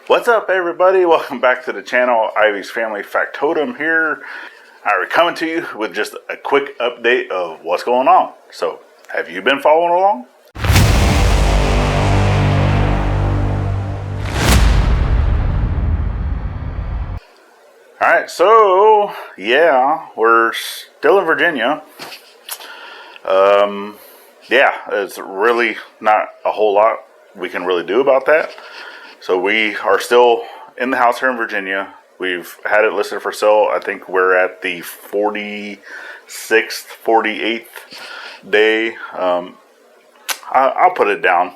What's up, everybody? Welcome back to the channel. Ivy's Family Factotum here. We're coming to you with just a quick update of what's going on. So, have you been following along? Alright, so, yeah, we're still in Virginia. Yeah, it's really not a whole lot we can really do about that. So we are still in the house here in Virginia. We've had it listed for sale. I think we're at the 46th, 48th day. I'll put it down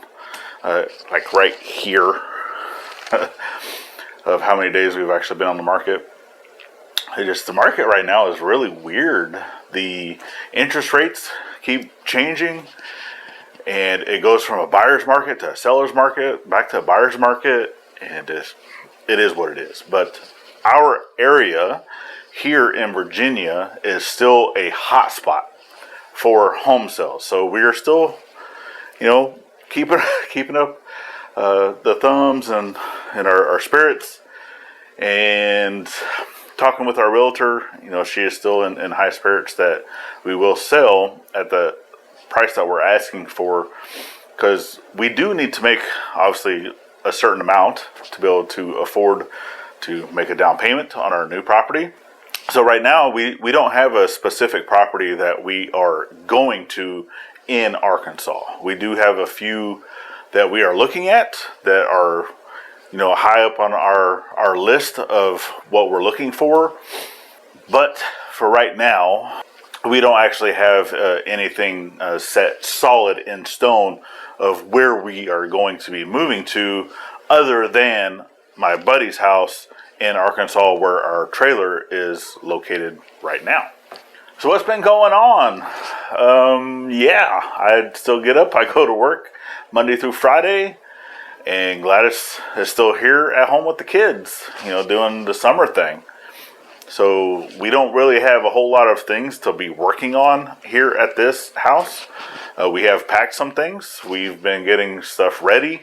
like right here of how many days we've actually been on the market. The market right now is really weird. The interest rates keep changing, and it goes from a buyer's market to a seller's market, back to a buyer's market, and it is what it is. But our area here in Virginia is still a hot spot for home sales. So we are still, keeping up the thumbs and our spirits, and talking with our realtor. She is still in high spirits that we will sell at the price that we're asking for, because we do need to make obviously a certain amount to be able to afford to make a down payment on our new property. So right now we don't have a specific property that we are going to in Arkansas. We do have a few that we are looking at that are high up on our list of what we're looking for, but for right now we don't actually have anything set solid in stone of where we are going to be moving to, other than my buddy's house in Arkansas, where our trailer is located right now. So what's been going on? Yeah, I still get up. I go to work Monday through Friday, and Gladys is still here at home with the kids, doing the summer thing. So we don't really have a whole lot of things to be working on here at this house. We have packed some things. We've been getting stuff ready.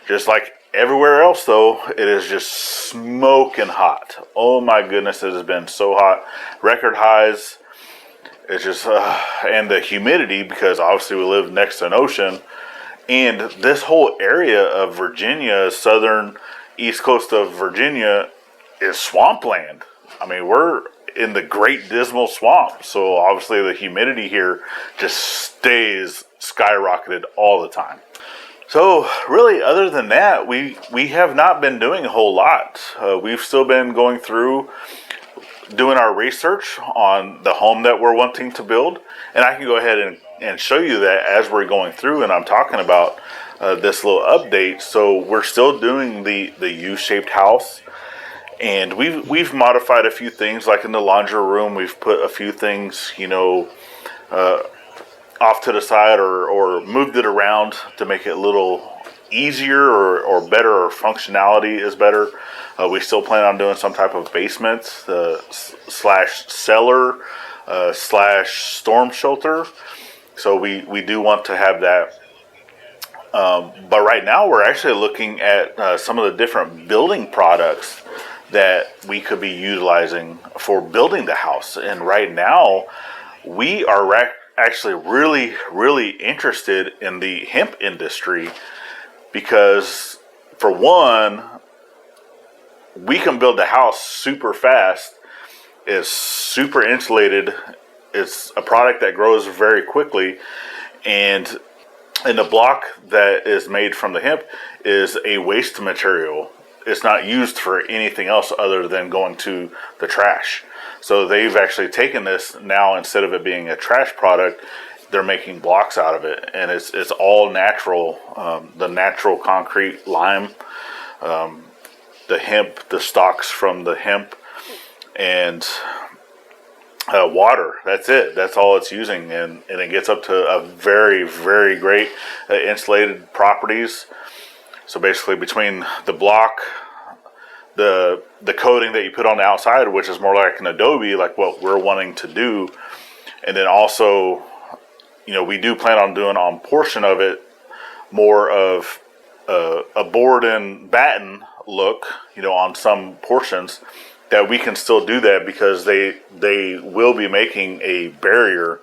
Just like everywhere else, though, it is just smoking hot. Oh my goodness, it has been so hot. Record highs. It's just, and the humidity, because obviously we live next to an ocean. And this whole area of Virginia, southern east coast of Virginia, is swampland. I mean, we're in the Great Dismal Swamp, so obviously the humidity here just stays skyrocketed all the time. So really, other than that, we have not been doing a whole lot. We've still been going through doing our research on the home that we're wanting to build, and I can go ahead and show you that as we're going through and I'm talking about this little update. So we're still doing the U-shaped house. And we've modified a few things, like in the laundry room. We've put a few things, off to the side, or moved it around to make it a little easier or better, or functionality is better. We still plan on doing some type of basement slash cellar slash storm shelter. So we do want to have that. But right now we're actually looking at some of the different building products that we could be utilizing for building the house. And right now we are actually really, really interested in the hemp industry, because for one, we can build the house super fast. It's super insulated. It's a product that grows very quickly, and the block that is made from the hemp is a waste material. It's not used for anything else other than going to the trash. So they've actually taken this now, instead of it being a trash product, they're making blocks out of it, and it's all natural. The natural concrete lime, the hemp, the stalks from the hemp, and water. That's it. That's all it's using, and it gets up to a very, very great insulated properties. So basically, between the block, the coating that you put on the outside, which is more like an adobe, like what we're wanting to do, and then also, we do plan on doing on portion of it more of a board and batten look, on some portions, that we can still do that because they will be making a barrier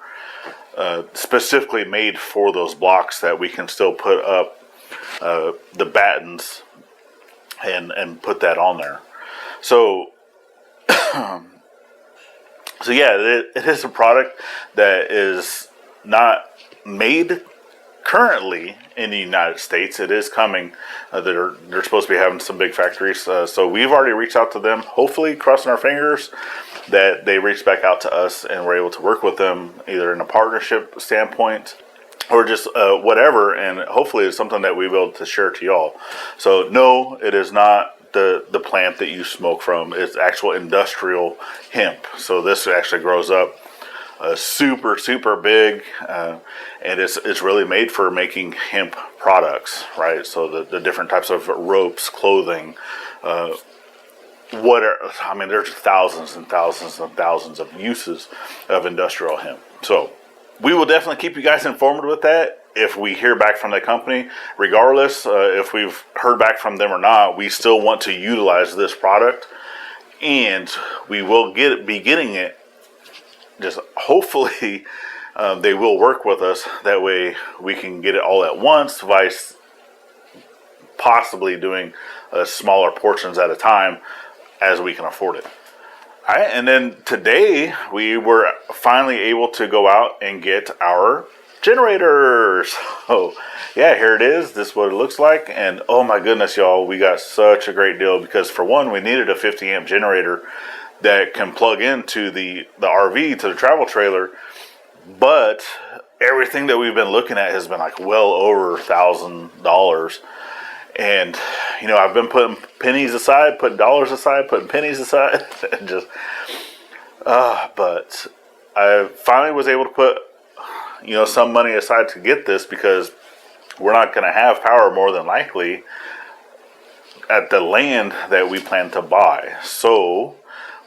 specifically made for those blocks that we can still put up the battens and put that on there. So yeah, it is a product that is not made currently in the United States. It is coming. They're supposed to be having some big factories. So we've already reached out to them, hopefully crossing our fingers that they reach back out to us and we're able to work with them either in a partnership standpoint or just whatever. And hopefully it's something that we'll be able to share to y'all. So no, it is not the plant that you smoke from. It's actual industrial hemp. So this actually grows up super big, and it's really made for making hemp products, right? So the different types of ropes, clothing, there's thousands and thousands and thousands of uses of industrial hemp. So we will definitely keep you guys informed with that. If we hear back from the company, regardless if we've heard back from them or not, we still want to utilize this product, and we will be getting it. Just hopefully they will work with us. That way we can get it all at once, vice possibly doing smaller portions at a time as we can afford it. All right, and then today we were finally able to go out and get our generators. So yeah, here it is. This is what it looks like. And oh my goodness, y'all, we got such a great deal because for one, we needed a 50 amp generator that can plug into the RV, to the travel trailer. But everything that we've been looking at has been like well over $1,000. And, I've been putting pennies aside, putting dollars aside, putting pennies aside. And just, but I finally was able to put, some money aside to get this because we're not going to have power more than likely at the land that we plan to buy. So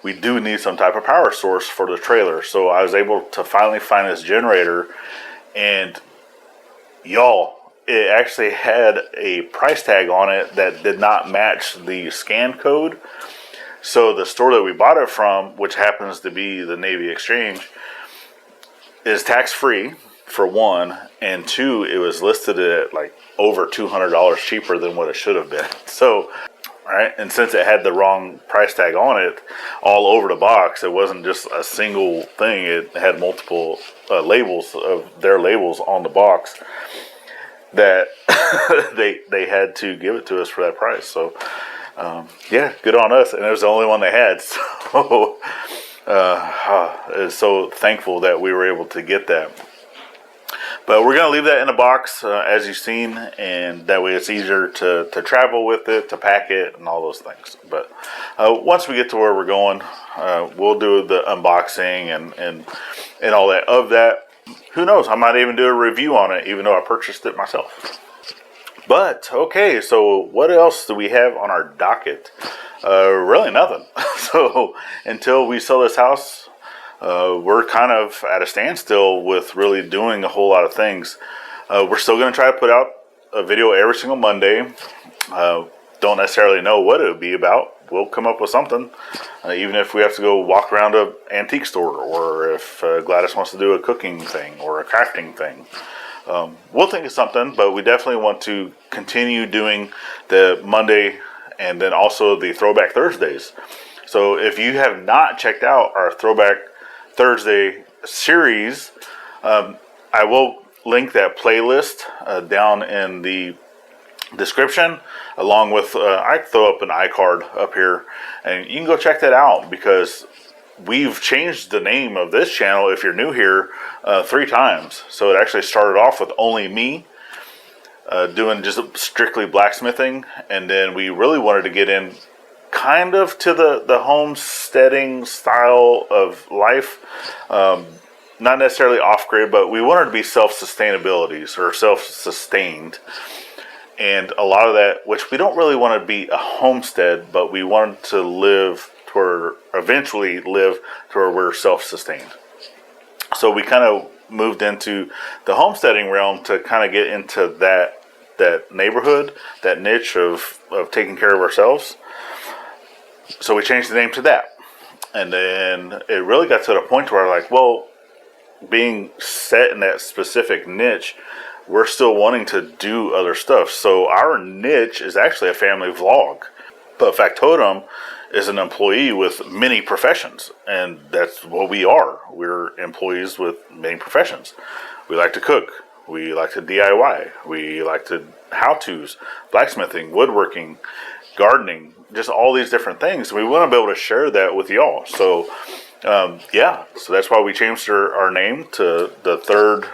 we do need some type of power source for the trailer. So I was able to finally find this generator, and y'all, it actually had a price tag on it that did not match the scan code. So the store that we bought it from, which happens to be the Navy Exchange, is tax-free for one, and two, it was listed at like over $200 cheaper than what it should have been. So, all right, and since it had the wrong price tag on it all over the box, it wasn't just a single thing. It had multiple labels of their labels on the box that they had to give it to us for that price. So yeah, good on us. And it was the only one they had. So so thankful that we were able to get that. But we're going to leave that in a box, as you've seen, and that way it's easier to travel with it, to pack it, and all those things. But once we get to where we're going, we'll do the unboxing and all that of that. Who knows? I might even do a review on it, even though I purchased it myself. But, okay, so what else do we have on our docket? Really nothing. So until we sell this house, we're kind of at a standstill with really doing a whole lot of things. We're still going to try to put out a video every single Monday. Don't necessarily know what it would be about. We'll come up with something, even if we have to go walk around an antique store, or if Gladys wants to do a cooking thing or a crafting thing. We'll think of something, but we definitely want to continue doing the Monday and then also the Throwback Thursdays. So if you have not checked out our Throwback Thursday series, I will link that playlist down in the description, along with I throw up an iCard up here, and you can go check that out because we've changed the name of this channel, if you're new here, 3 times. So it actually started off with only me doing just strictly blacksmithing, and then we really wanted to get in kind of to the homesteading style of life, not necessarily off-grid, but we wanted to be self-sustainability or self-sustained. And a lot of that, which we don't really want to be a homestead, but we wanted to eventually live to where we're self-sustained. So we kind of moved into the homesteading realm to kind of get into that that neighborhood, that niche of taking care of ourselves. So we changed the name to that. And then it really got to the point where like, well, being set in that specific niche, we're still wanting to do other stuff. So our niche is actually a family vlog. But Factotum is an employee with many professions, and that's what we are. We're employees with many professions. We like to cook. We like to DIY. We like to how-tos, blacksmithing, woodworking, gardening, just all these different things. We want to be able to share that with y'all. So, yeah, so that's why we changed our name to the third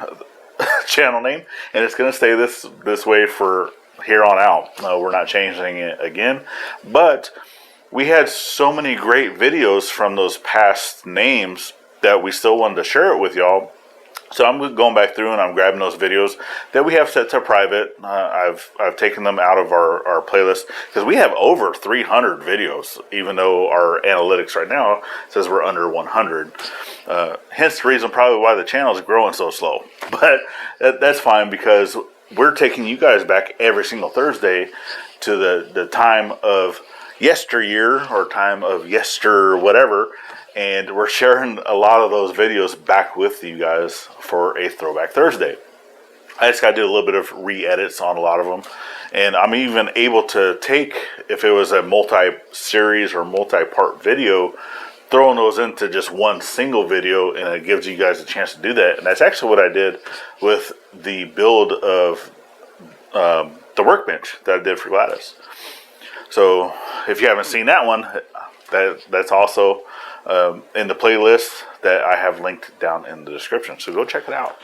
channel name, and it's going to stay this way for here on out. We're not changing it again, but we had so many great videos from those past names that we still wanted to share it with y'all. So I'm going back through and I'm grabbing those videos that we have set to private. I've taken them out of our playlist because we have over 300 videos, even though our analytics right now says we're under 100. Hence the reason probably why the channel is growing so slow. But that's fine, because we're taking you guys back every single Thursday to the time of yesteryear, or time of yester whatever. And we're sharing a lot of those videos back with you guys for a Throwback Thursday. I just got to do a little bit of re-edits on a lot of them. And I'm even able to take, if it was a multi-series or multi-part video, throwing those into just one single video, and it gives you guys a chance to do that. And that's actually what I did with the build of the workbench that I did for Gladys. So if you haven't seen that one, that's also in the playlist that I have linked down in the description. So go check it out.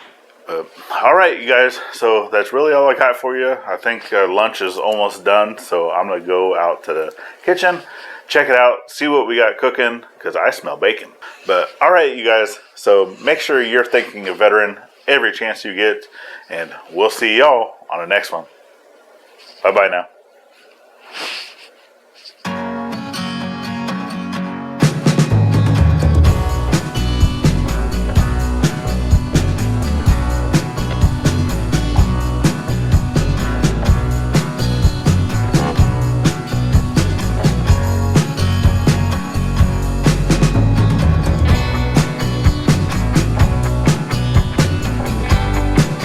All right, you guys. So that's really all I got for you. I think lunch is almost done. So I'm going to go out to the kitchen, check it out, see what we got cooking, because I smell bacon. But all right, you guys. So make sure you're thanking a veteran every chance you get. And we'll see y'all on the next one. Bye-bye now.